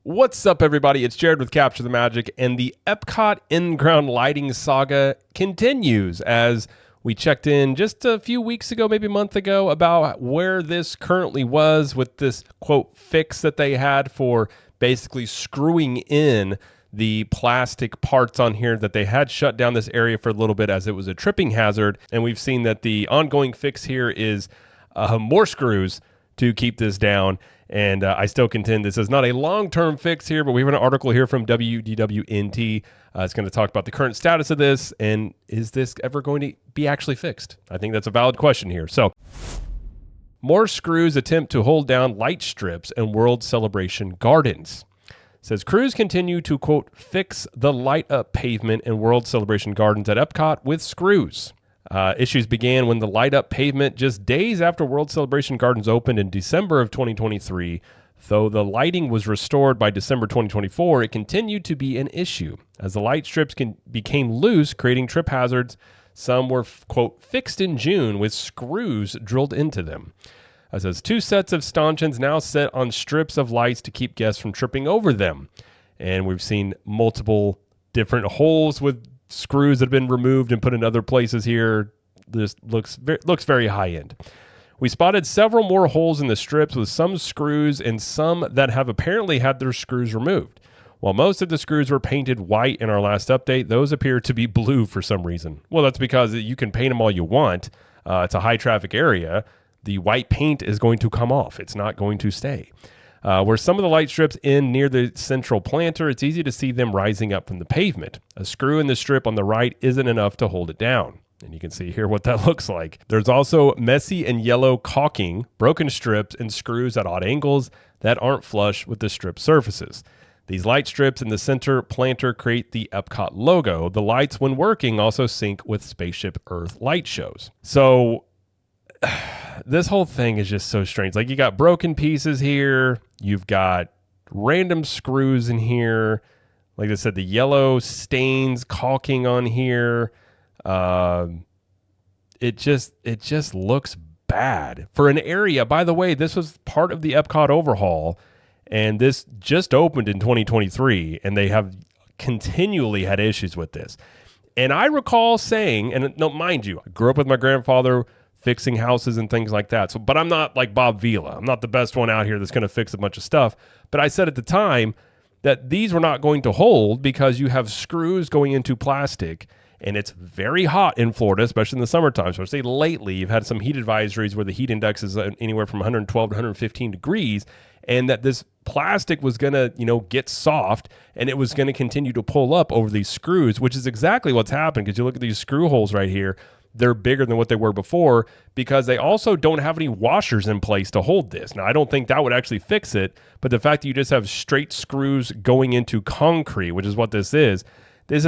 What's up, everybody? It's Jared with Capture the Magic, and the Epcot in-ground lighting saga continues as we checked in just a few weeks ago, maybe a month ago, about where this currently was with this, quote, fix that they had for basically screwing in the plastic parts on here that they had shut down this area for a little bit as it was a tripping hazard. And we've seen that the ongoing fix here is more screws to keep this down. And I still contend this is not a long-term fix here, but we have an article here from WDWNT. It's going to talk about the current status of this, and is this ever going to be actually fixed? I think that's a valid question here. So, more screws attempt to hold down light strips in World Celebration Gardens. It says crews continue to, quote, fix the light-up pavement in World Celebration Gardens at Epcot with screws. Issues began when the light-up pavement just days after World Celebration Gardens opened in December of 2023. Though the lighting was restored by December 2024, it continued to be an issue. As the light strips became loose, creating trip hazards, some were, quote, fixed in June with screws drilled into them. It says 2 sets of stanchions now set on strips of lights to keep guests from tripping over them. And we've seen multiple different holes with screws that have been removed and put in other places here. This looks very high-end. We spotted several more holes in the strips with some screws and some that have apparently had their screws removed. While most of the screws were painted white in our last update, those appear to be blue for some reason. Well, that's because you can paint them all you want. It's a high-traffic area. The white paint is going to come off. It's not going to stay. Where some of the light strips end near the central planter, it's easy to see them rising up from the pavement. A screw in the strip on the right isn't enough to hold it down. And you can see here what that looks like. There's also messy and yellow caulking, broken strips, and screws at odd angles that aren't flush with the strip surfaces. These light strips in the center planter create the Epcot logo. The lights, when working, also sync with Spaceship Earth light shows. So this whole thing is just so strange. Like, you got broken pieces here. You've got random screws in here. Like I said, the yellow stains caulking on here. It just looks bad for an area. By the way, this was part of the Epcot overhaul, and this just opened in 2023, and they have continually had issues with this. And I recall saying, and no, mind you, I grew up with my grandfather fixing houses and things like that. So, but I'm not like Bob Vila. I'm not the best one out here that's going to fix a bunch of stuff. But I said at the time that these were not going to hold because you have screws going into plastic, and it's very hot in Florida, especially in the summertime. So I say lately, you've had some heat advisories where the heat index is anywhere from 112 to 115 degrees, and that this plastic was going to, get soft, and it was going to continue to pull up over these screws, which is exactly what's happened. Because you look at these screw holes right here, they're bigger than what they were before because they also don't have any washers in place to hold this. Now, I don't think that would actually fix it, but the fact that you just have straight screws going into concrete, which is what this is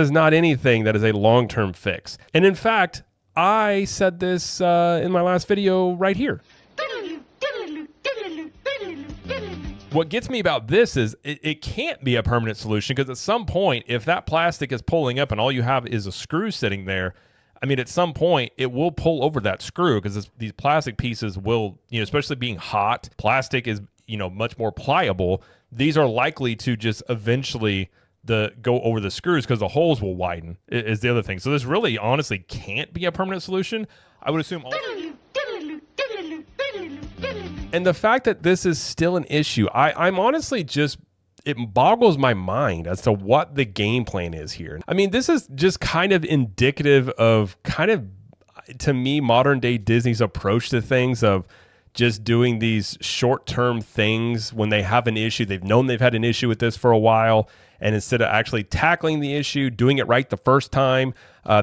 not anything that is a long-term fix. And in fact, I said this in my last video right here. What gets me about this is it can't be a permanent solution, because at some point, if that plastic is pulling up and all you have is a screw sitting there, I mean, at some point, it will pull over that screw, because these plastic pieces will, especially being hot, plastic is, much more pliable. These are likely to just eventually go over the screws because the holes will widen, is the other thing. So this really, honestly, can't be a permanent solution. I would assume. And the fact that this is still an issue, I'm honestly it boggles my mind as to what the game plan is here. I mean, this is just kind of indicative of to me, modern day Disney's approach to things of just doing these short-term things when they have an issue. They've known they've had an issue with this for a while, and instead of actually tackling the issue, doing it right the first time,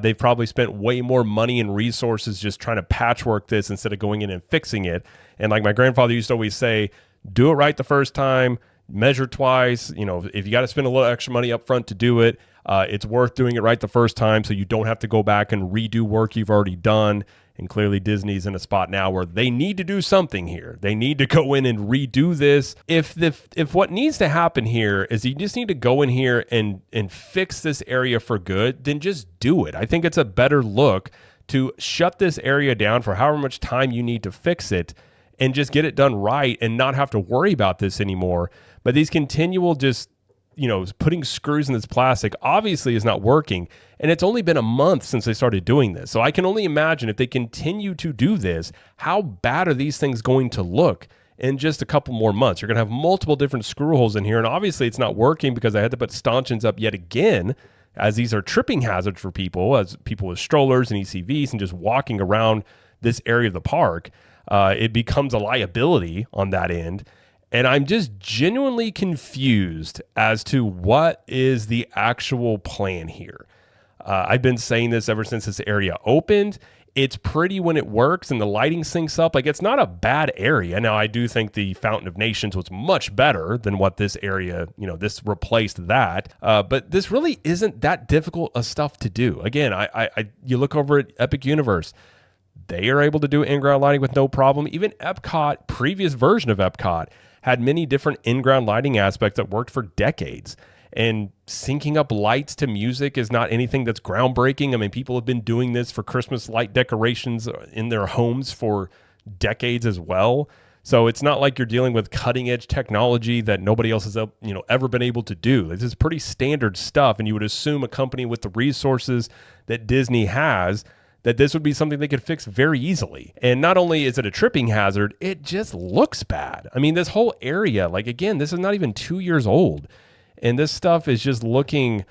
they've probably spent way more money and resources just trying to patchwork this instead of going in and fixing it. And like my grandfather used to always say, do it right the first time, measure twice. If you got to spend a little extra money up front to do it, it's worth doing it right the first time so you don't have to go back and redo work you've already done. And clearly Disney's in a spot now where they need to do something here. They need to go in and redo this. If what needs to happen here is you just need to go in here and fix this area for good, then just do it. I think it's a better look to shut this area down for however much time you need to fix it, and just get it done right and not have to worry about this anymore. But these continual just, putting screws in this plastic obviously is not working. And it's only been a month since they started doing this. So I can only imagine if they continue to do this, how bad are these things going to look in just a couple more months? You're going to have multiple different screw holes in here. And obviously it's not working because I had to put stanchions up yet again, as these are tripping hazards for people, as people with strollers and ECVs and just walking around this area of the park. It becomes a liability on that end. And I'm just genuinely confused as to what is the actual plan here. I've been saying this ever since this area opened. It's pretty when it works and the lighting syncs up. Like, it's not a bad area. Now, I do think the Fountain of Nations was much better than what this area, this replaced that. But this really isn't that difficult of stuff to do. Again, you look over at Epic Universe, they are able to do in-ground lighting with no problem. Even Epcot, previous version of Epcot, had many different in-ground lighting aspects that worked for decades. And syncing up lights to music is not anything that's groundbreaking. I mean, people have been doing this for Christmas light decorations in their homes for decades as well. So it's not like you're dealing with cutting edge technology that nobody else has ever been able to do. This is pretty standard stuff. And you would assume a company with the resources that Disney has, that this would be something they could fix very easily. And not only is it a tripping hazard, it just looks bad. I mean, this whole area, like, again, this is not even 2 years old. And this stuff is just looking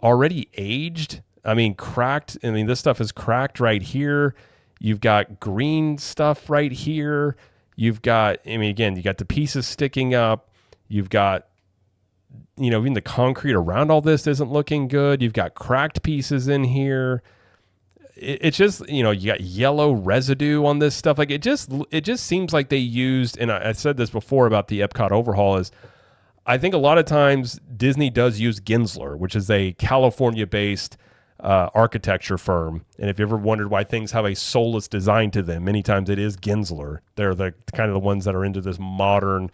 already aged. I mean, cracked. I mean, this stuff is cracked right here. You've got green stuff right here. You've got, again, you got the pieces sticking up. You've got, even the concrete around all this isn't looking good. You've got cracked pieces in here. It's just, you got yellow residue on this stuff. Like, it just seems like they used, and I said this before about the Epcot overhaul, is I think a lot of times Disney does use Gensler, which is a California-based architecture firm. And if you ever wondered why things have a soulless design to them, many times it is Gensler. They're the kind of the ones that are into this modern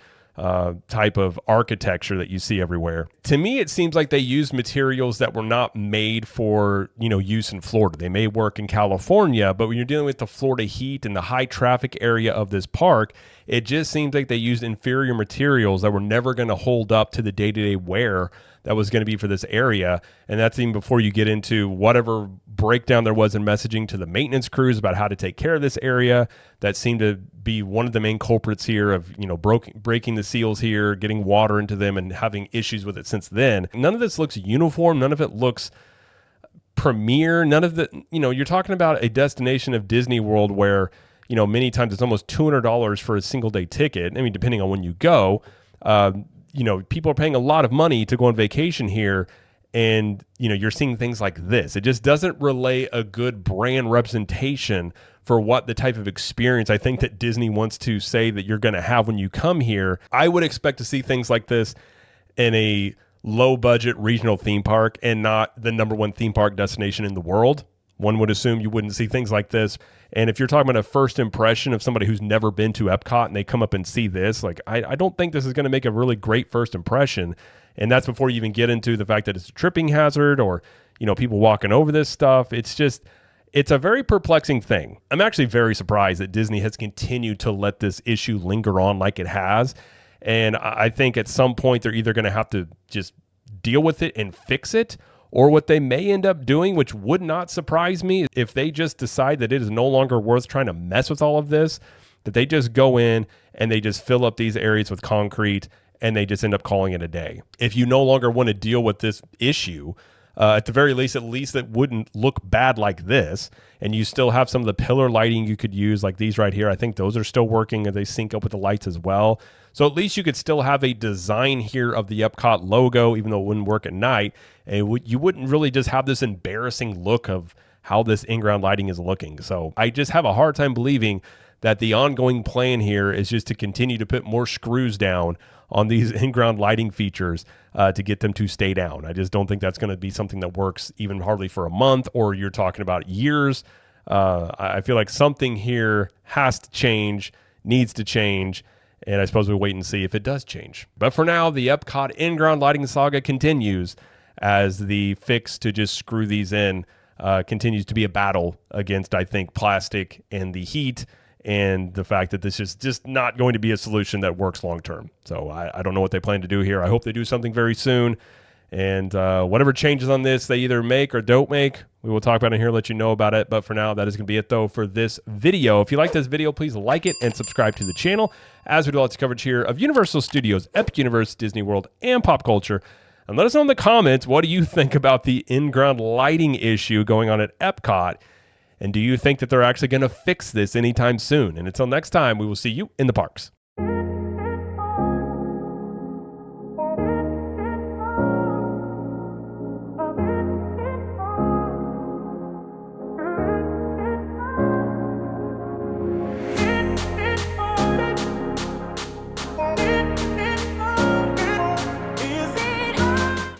type of architecture that you see everywhere. To me, it seems like they used materials that were not made for, use in Florida. They may work in California, but when you're dealing with the Florida heat and the high traffic area of this park, it just seems like they used inferior materials that were never going to hold up to the day-to-day wear that was going to be for this area. And that's even before you get into whatever breakdown there was in messaging to the maintenance crews about how to take care of this area. That seemed to be one of the main culprits here of, breaking the seals here, getting water into them and having issues with it since then. None of this looks uniform. None of it looks premier. None of the, you're talking about a destination of Disney World where, many times it's almost $200 for a single day ticket. I mean, depending on when you go, people are paying a lot of money to go on vacation here. And, you're seeing things like this. It just doesn't relay a good brand representation for what the type of experience I think that Disney wants to say that you're going to have when you come here. I would expect to see things like this in a low budget regional theme park and not the number one theme park destination in the world. One would assume you wouldn't see things like this. And if you're talking about a first impression of somebody who's never been to Epcot and they come up and see this, like, I don't think this is going to make a really great first impression. And that's before you even get into the fact that it's a tripping hazard or, people walking over this stuff. It's a very perplexing thing. I'm actually very surprised that Disney has continued to let this issue linger on like it has. And I think at some point they're either going to have to just deal with it and fix it, or what they may end up doing, which would not surprise me, if they just decide that it is no longer worth trying to mess with all of this, that they just go in and they just fill up these areas with concrete and they just end up calling it a day. If you no longer want to deal with this issue, at the very least, it wouldn't look bad like this. And you still have some of the pillar lighting you could use, like these right here. I think those are still working and they sync up with the lights as well. So at least you could still have a design here of the Epcot logo, even though it wouldn't work at night. And you wouldn't really just have this embarrassing look of how this in-ground lighting is looking. So I just have a hard time believing that the ongoing plan here is just to continue to put more screws down on these in-ground lighting features to get them to stay down. I just don't think that's going to be something that works even hardly for a month, or you're talking about years. I feel like something here has to change, needs to change, and I suppose we'll wait and see if it does change. But for now, the Epcot in-ground lighting saga continues as the fix to just screw these in continues to be a battle against, I think, plastic and the heat and the fact that this is just not going to be a solution that works long term. So I don't know what they plan to do here. I hope they do something very soon. And whatever changes on this they either make or don't make, we will talk about it here, let you know about it. But for now, that is going to be it, though, for this video. If you like this video, please like it and subscribe to the channel, as we do lots of coverage here of Universal Studios, Epic Universe, Disney World, and pop culture. And let us know in the comments, what do you think about the in-ground lighting issue going on at Epcot? And do you think that they're actually going to fix this anytime soon? And until next time, we will see you in the parks.